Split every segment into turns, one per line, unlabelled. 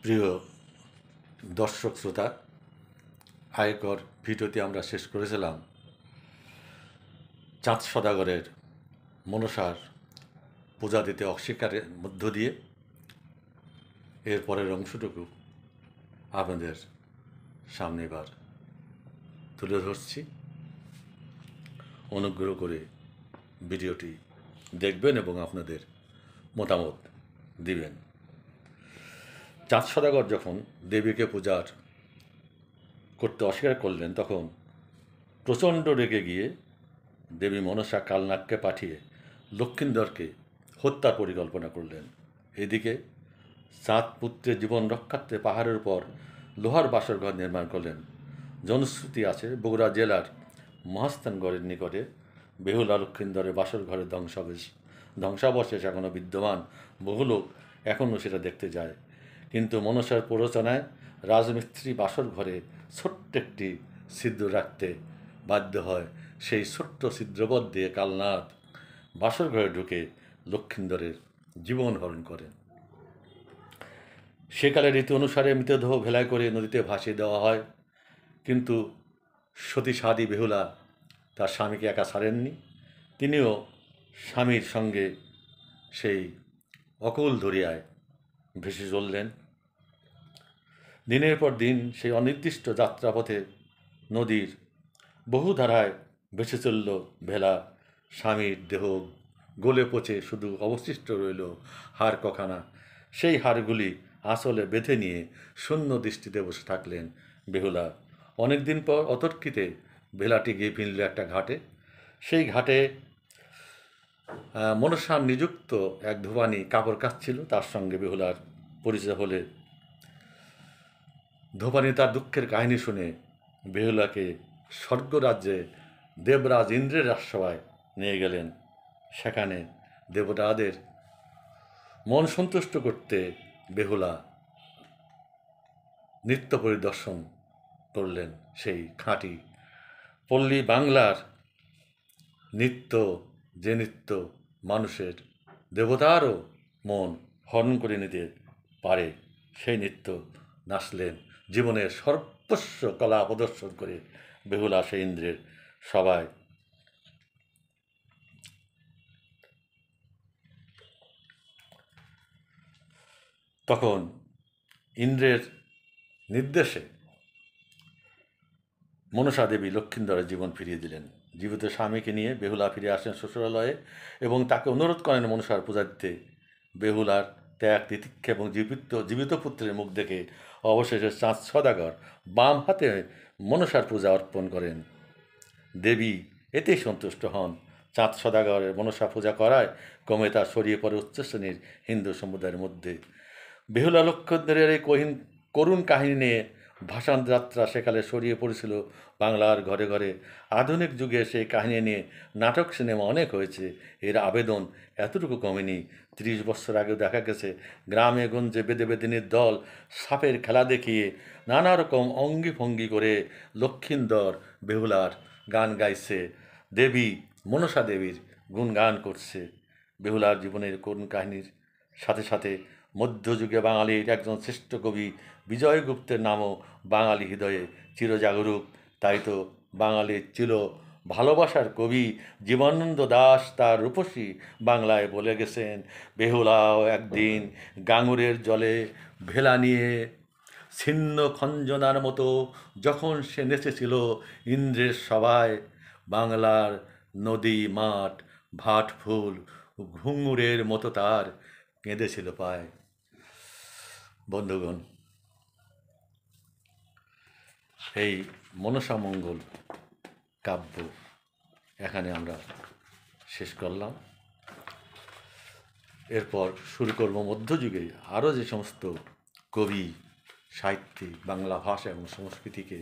প্রিয় দর্শক শ্রোতা, আগেকার ভিডিওতে আমরা শেষ করেছিলাম চাঁদ সদাগরের মনসার পূজা দিতে অস্বীকারের মধ্য দিয়ে। এর পরের অংশটুকু আপনাদের সামনে এবার তুলে ধরছি। অনুগ্রহ করে ভিডিওটি দেখবেন এবং আপনাদের মতামত দিবেন। চাঁদ সদাগর যখন দেবীকে পূজার করতে অস্বীকার করলেন, তখন প্রচণ্ড রেগে গিয়ে দেবী মনসা কালনাগকে পাঠিয়ে লক্ষিন্দরকে হত্যার পরিকল্পনা করলেন। এদিকে চাঁদ পুত্রের জীবন রক্ষার্থে পাহাড়ের উপর লোহার বাসরঘর নির্মাণ করলেন। জনশ্রুতি আছে, বগুড়া জেলার মহাস্থানগড়ের নিকটে বেহুলা লক্ষিন্দরের বাসরঘরের ধ্বংসাবশেষ এখনও বিদ্যমান। বহু লোক এখনও সেটা দেখতে যায়। কিন্তু মনসার প্ররোচনায় রাজমিস্ত্রি বাসর ঘরে ছোট্ট একটি ছিদ্র রাখতে বাধ্য হয়। সেই ছোট্ট ছিদ্রপথ দিয়ে কালনাগ বাসর ঘরে ঢুকে লক্ষিন্দরের জীবন হরণ করেন। সেকালে রীতি অনুসারে মৃতদেহ ভেলায় করে নদীতে ভাসিয়ে দেওয়া হয়। কিন্তু সতী সাধী বেহুলা তার স্বামীকে একা ছাড়েননি। তিনিও স্বামীর সঙ্গে সেই অকুল দরিয়ায় ভেসে চললেন। দিনের পর দিন সেই অনির্দিষ্ট যাত্রাপথে নদীর বহু ধারায় ভেসে চলল ভেলা। স্বামীর দেহ গলে পচে শুধু অবশিষ্ট রইল হাড় কখানা। সেই হাড়গুলি আঁচলে বেঁধে নিয়ে শূন্য দৃষ্টিতে বসে থাকলেন বেহুলা। অনেকদিন পর অতর্কিতে ভেলাটি গিয়ে ফিরল একটা ঘাটে। সেই ঘাটে মনসার নিযুক্ত এক ধোবানি কাপড় কাচ্ছিল। তার সঙ্গে বেহুলার পরিচয় হলে ধোবানি তার দুঃখের কাহিনী শুনে বেহুলাকে স্বর্গরাজ্যে দেবরাজ ইন্দ্রের রাজসভায় নিয়ে গেলেন। সেখানে দেবতাদের মন সন্তুষ্ট করতে বেহুলা নৃত্য পরিদর্শন করলেন। সেই খাঁটি পল্লী বাংলার নৃত্য, যে নৃত্য মানুষের দেবতারও মন হরণ করে নিতে পারে, সেই নৃত্য নাচলেন। জীবনের সর্বস্ব কলা প্রদর্শন করে বেহুলা সেই ইন্দ্রের সভায় তখন ইন্দ্রের নির্দেশে মনসা দেবী লক্ষিন্দরের জীবন ফিরিয়ে দিলেন। জীবিত স্বামীকে নিয়ে বেহুলা ফিরে আসেন শ্বশুরালয়ে এবং তাকে অনুরোধ করেন মনসার পূজা দিতে। বেহুলার ত্যাগ, তিতিক্ষা এবং জীবিত পুত্রের মুখ দেখে অবশেষে চাঁদ সদাগর বাম হাতে মনসার পূজা অর্পণ করেন। দেবী এতেই সন্তুষ্ট হন। চাঁদ সদাগরের মনসা পূজা করায় ক্রমে তা ছড়িয়ে পড়ে উচ্চ শ্রেণীর হিন্দু সম্প্রদায়ের মধ্যে। বেহুলা লক্ষিন্দরের এই করুণ কাহিনী নিয়ে ভাসান যাত্রা সেকালে ছড়িয়ে পড়েছিল বাংলার ঘরে ঘরে। আধুনিক যুগে সেই কাহিনী নিয়ে নাটক, সিনেমা অনেক হয়েছে। এর আবেদন এতটুকু কমেনি। 30 বছর আগেও দেখা গেছে গ্রামে গঞ্জে বেদে বেদিনীর দল সাপের খেলা দেখিয়ে নানা রকম অঙ্গি ভঙ্গি করে লক্ষিন্দর বেহুলার গান গাইছে। দেবী মনসা দেবীর গুণগান করছে। বেহুলার জীবনের করুণ কাহিনীর সাথে সাথে মধ্যযুগে বাঙালির একজন শ্রেষ্ঠ কবি বিজয়গুপ্তের নামও বাঙালি হৃদয়ে চিরজাগরুক। তাই তো বাঙালির চির ভালোবাসার কবি জীবনানন্দ দাশ তার রূপসী বাংলায় বলে গেছেন, বেহুলাও একদিন গাঙুরের জলে ভেলা নিয়ে ছিন্ন খঞ্জনার মতো যখন সে নেচেছিল ইন্দ্রের সভায়, বাংলার নদী মাঠ ভাট ফুল ঘুঙুরের মতো তার কেঁদেছিল পায়। বন্ধুগণ, এই মনসামঙ্গল কাব্য এখানে আমরা শেষ করলাম। এরপর শুরু করব মধ্যযুগে আরও যে সমস্ত কবি, সাহিত্যিক বাংলা ভাষা এবং সংস্কৃতিকে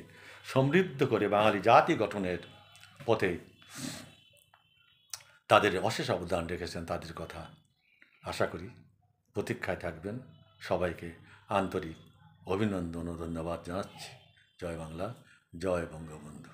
সমৃদ্ধ করে বাঙালি জাতি গঠনের পথে তাদের অশেষ অবদান রেখেছেন, তাদের কথা আশা করি প্রতীক্ষায় থাকবেন। সবাইকে আন্তরিক অভিনন্দন ও ধন্যবাদ জানাচ্ছি। জয় বাংলা, জয় বঙ্গবন্ধু।